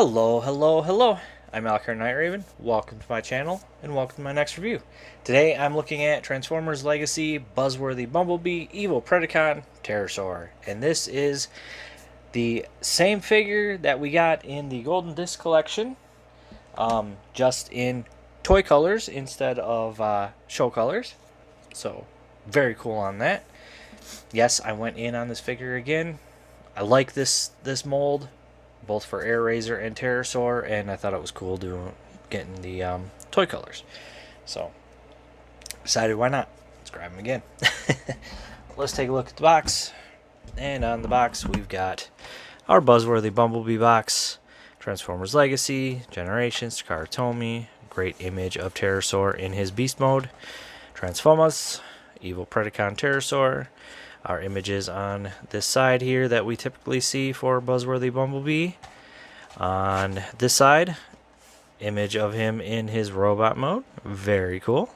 Hello, hello, hello. I'm Alcar Night Raven. Welcome to my channel and welcome to my next review. Today I'm looking at Transformers Legacy, Buzzworthy Bumblebee, Evil Predacon, Terrorsaur. And this is the same figure that we got in the Golden Disc collection, just in toy colors instead of show colors. So, very cool on that. Yes, I went in on this figure again. I like this mold, both for Air Razor and Terrorsaur, and I thought it was cool getting the toy colors. So, decided why not? Let's grab them again. Let's take a look at the box. And on the box, we've got our Buzzworthy Bumblebee box, Transformers Legacy, Generations, Takara Tomy, great image of Terrorsaur in his beast mode, Transformers, Evil Predacon Terrorsaur, our images on this side here that we typically see for Buzzworthy Bumblebee. On this side, image of him in his robot mode, very cool.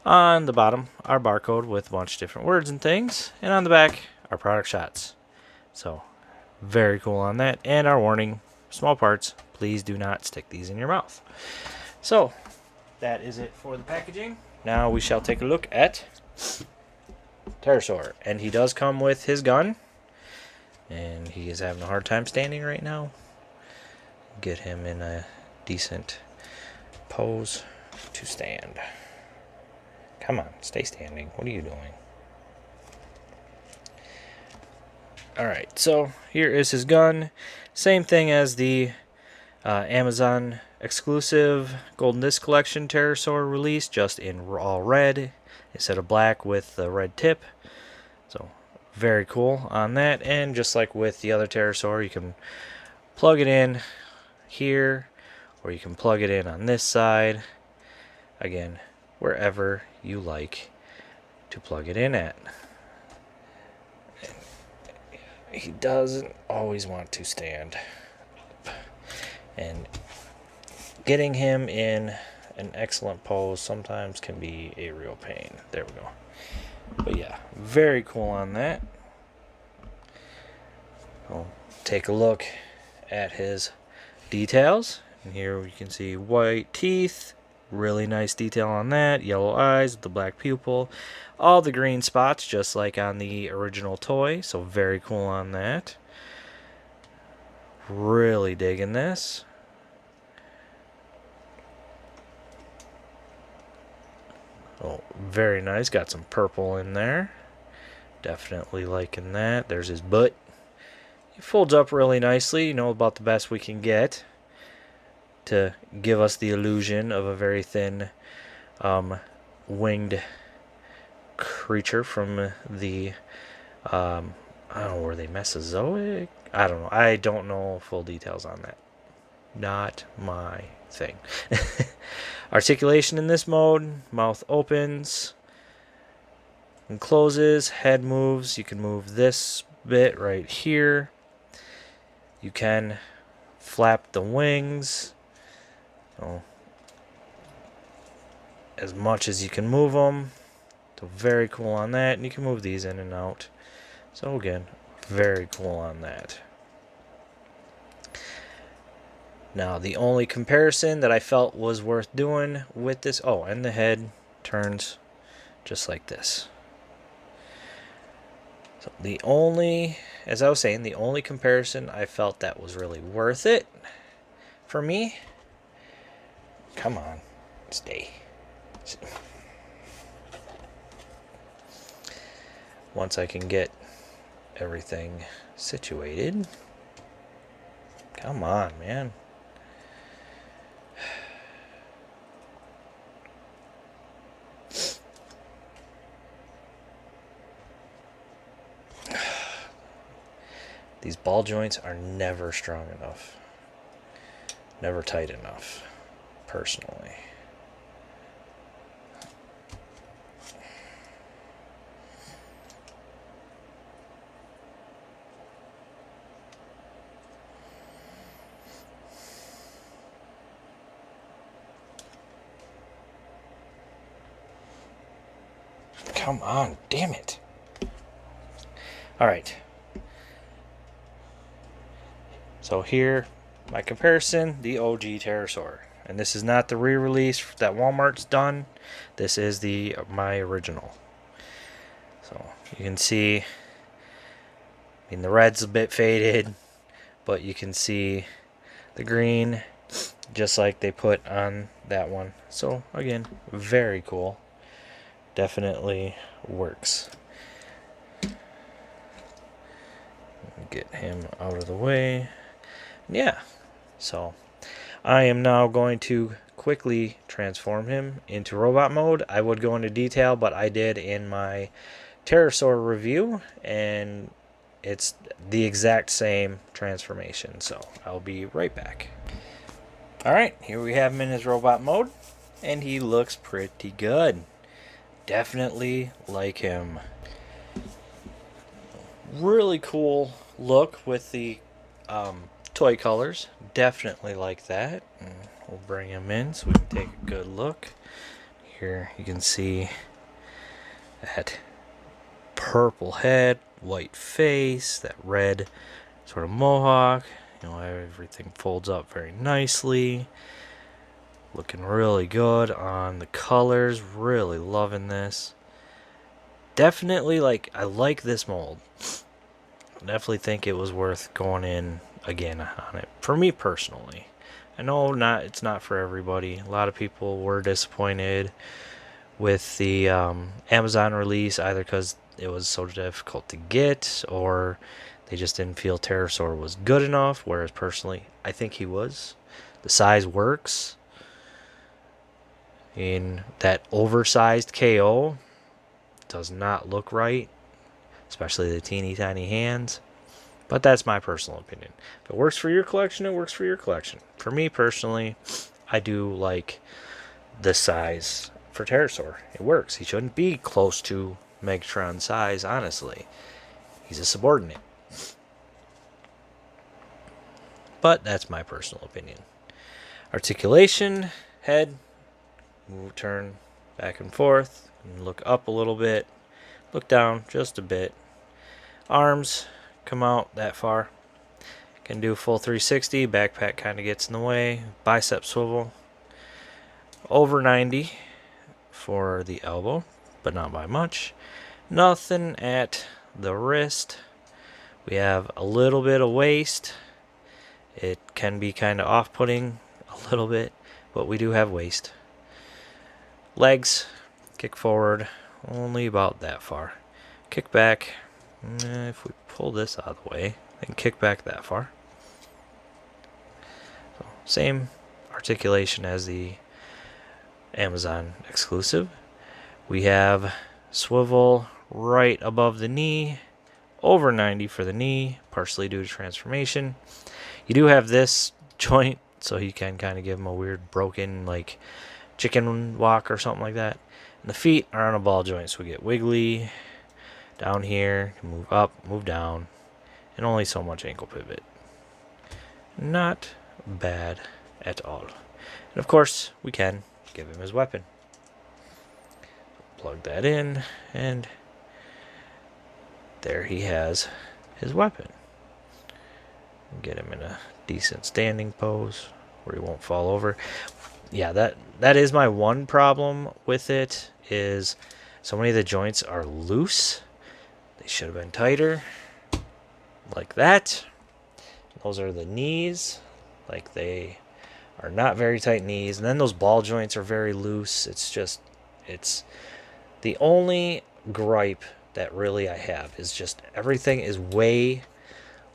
On the bottom, our barcode with a bunch of different words and things, and on the back, our product shots. So, very cool on that. And our warning, small parts, please do not stick these in your mouth. So, that is it for the packaging. Now we shall take a look at Terrorsaur. And he does come with his gun. And he is having a hard time standing right now. Get him in a decent pose to stand. Come on, stay standing. What are you doing? Alright, so here is his gun. Same thing as the Amazon exclusive Golden Disc Collection Terrorsaur release, just in all red instead of black with the red tip. So, very cool on that. And just like with the other Terrorsaur, you can plug it in here, or you can plug it in on this side. Again, wherever you like to plug it in at. He doesn't always want to stand. And getting him in an excellent pose sometimes can be a real pain. There we go. But yeah, very cool on that. We'll take a look at his details. And here you can see white teeth. Really nice detail on that. Yellow eyes with the black pupil. All the green spots, just like on the original toy. So very cool on that. Really digging this. Oh, very nice. Got some purple in there. Definitely liking that. There's his butt. He folds up really nicely. You know, about the best we can get to give us the illusion of a very thin winged creature from the I don't know, were they Mesozoic? I don't know. I don't know full details on that. Not my thing. Articulation in this mode, mouth opens and closes, head moves. You can move this bit right here. You can flap the wings. So, as much as you can move them. So very cool on that. And you can move these in and out. So again, very cool on that. Now, the only comparison that I felt was worth doing with this... Oh, and the head turns just like this. So the only... As I was saying, the only comparison I felt that was really worth it for me... Come on, stay. Once I can get everything situated. Come on, man. These ball joints are never strong enough. Never tight enough. Personally. Come on, damn it. All right. So here my comparison, the OG Terrorsaur. And this is not the re-release that Walmart's done. This is my original. So you can see, I mean, the red's a bit faded, but you can see the green just like they put on that one. So again, very cool. Definitely works. Get him out of the way. Yeah, so I am now going to quickly transform him into robot mode. I would go into detail, but I did in my Terrorsaur review, and it's the exact same transformation. So I'll be right back. Alright, here we have him in his robot mode, and he looks pretty good. Definitely like him. Really cool look with the toy colors. Definitely like that. And we'll bring him in so we can take a good look. Here you can see that purple head, white face, that red sort of mohawk. You know, everything folds up very nicely. Looking really good on the colors. Really loving this. Definitely I like this mold. Definitely think it was worth going in again on it. For me personally. I know it's not for everybody. A lot of people were disappointed with the Amazon release, either because it was so difficult to get, or they just didn't feel Terrorsaur was good enough, whereas personally, I think he was. The size works. In that oversized KO does not look right, especially the teeny tiny hands. But that's my personal opinion. If it works for your collection, it works for your collection. For me personally, I do like the size for Terrorsaur. It works. He shouldn't be close to Megatron size, honestly. He's a subordinate. But that's my personal opinion. Articulation Head. Turn back and forth. And look up a little bit. Look down just a bit. Arms come out that far. Can do full 360. Backpack kind of gets in the way. Bicep swivel. Over 90 for the elbow, but not by much. Nothing at the wrist. We have a little bit of waist. It can be kind of off-putting a little bit, but we do have waist. Legs, kick forward, only about that far. Kick back, if we pull this out of the way, then kick back that far. So, same articulation as the Amazon exclusive. We have swivel right above the knee, over 90 for the knee, partially due to transformation. You do have this joint, so you can kind of give them a weird broken, like chicken walk or something like that. And the feet are on a ball joint, so we get wiggly down here, move up, move down, and only so much ankle pivot. Not bad at all. And of course, we can give him his weapon. Plug that in, and there he has his weapon. Get him in a decent standing pose where he won't fall over. Yeah, that is my one problem with it, is so many of the joints are loose. They should have been tighter, like that. Those are the knees, like they are not very tight knees. And then those ball joints are very loose. It's the only gripe that really I have is just everything is way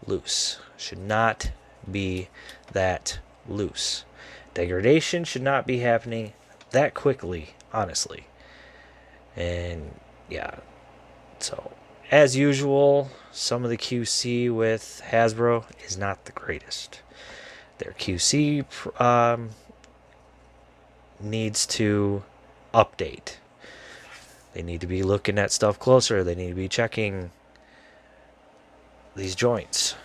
loose. Should not be that loose. Degradation should not be happening that quickly, honestly. And yeah, so as usual, some of the QC with Hasbro is not the greatest. Their QC needs to update. They need to be looking at stuff closer. They need to be checking these joints.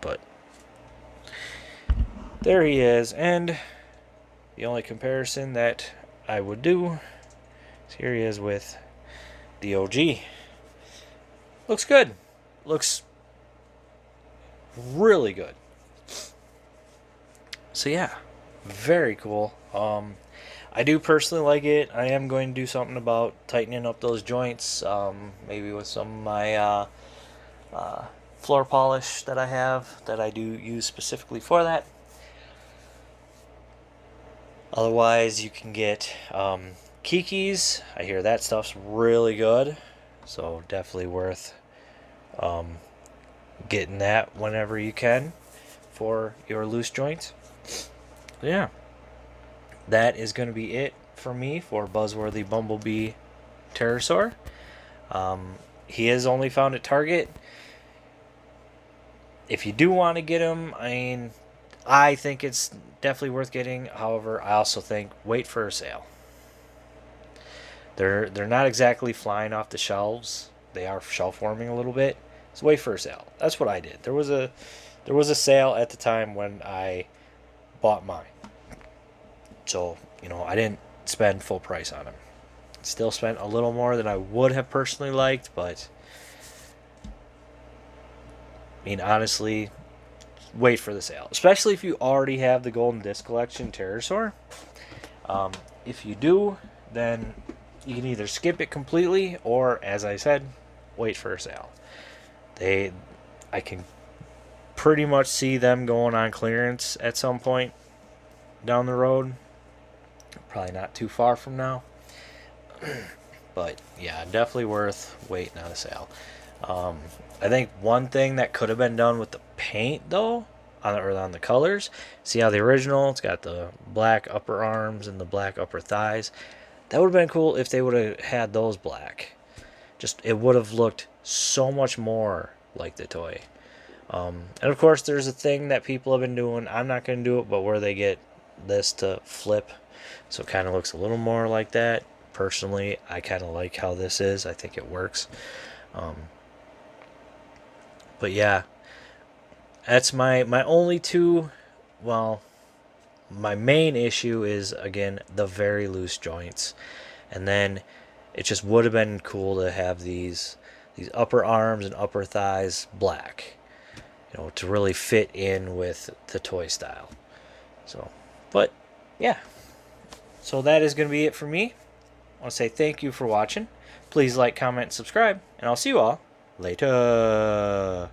But there he is, and the only comparison that I would do is here he is with the OG. Looks good. Looks really good. So yeah, very cool. I do personally like it. I am going to do something about tightening up those joints, maybe with some of my uh, floor polish that I have that I do use specifically for that. Otherwise, you can get Kiki's. I hear that stuff's really good, so definitely worth um, getting that whenever you can for your loose joints. Yeah, that is going to be it for me for Buzzworthy Bumblebee Terrorsaur. He is only found at Target. If you do want to get him, I mean, I think it's definitely worth getting. However, I also think wait for a sale. They're not exactly flying off the shelves. They are shelf warming a little bit. So wait for a sale. That's what I did. There was a sale at the time when I bought mine. So, I didn't spend full price on them. Still spent a little more than I would have personally liked, but I mean, honestly, wait for the sale. Especially if you already have the Golden Disc Collection Terrorsaur. If you do, then you can either skip it completely or, as I said, wait for a sale. I can pretty much see them going on clearance at some point down the road. Probably not too far from now. But yeah, definitely worth waiting on a sale. I think one thing that could have been done with the paint, though, on the colors. See how the original, it's got the black upper arms and the black upper thighs. That would have been cool if they would have had those black. It would have looked so much more like the toy. And of course, there's a thing that people have been doing. I'm not going to do it, but where they get this to flip, so it kind of looks a little more like that. Personally, I kind of like how this is. I think it works. But yeah, that's my only two. Well, my main issue is, again, the very loose joints. And then it just would have been cool to have these upper arms and upper thighs black, to really fit in with the toy style. So, but yeah. So that is going to be it for me. I want to say thank you for watching. Please like, comment, subscribe, and I'll see you all later.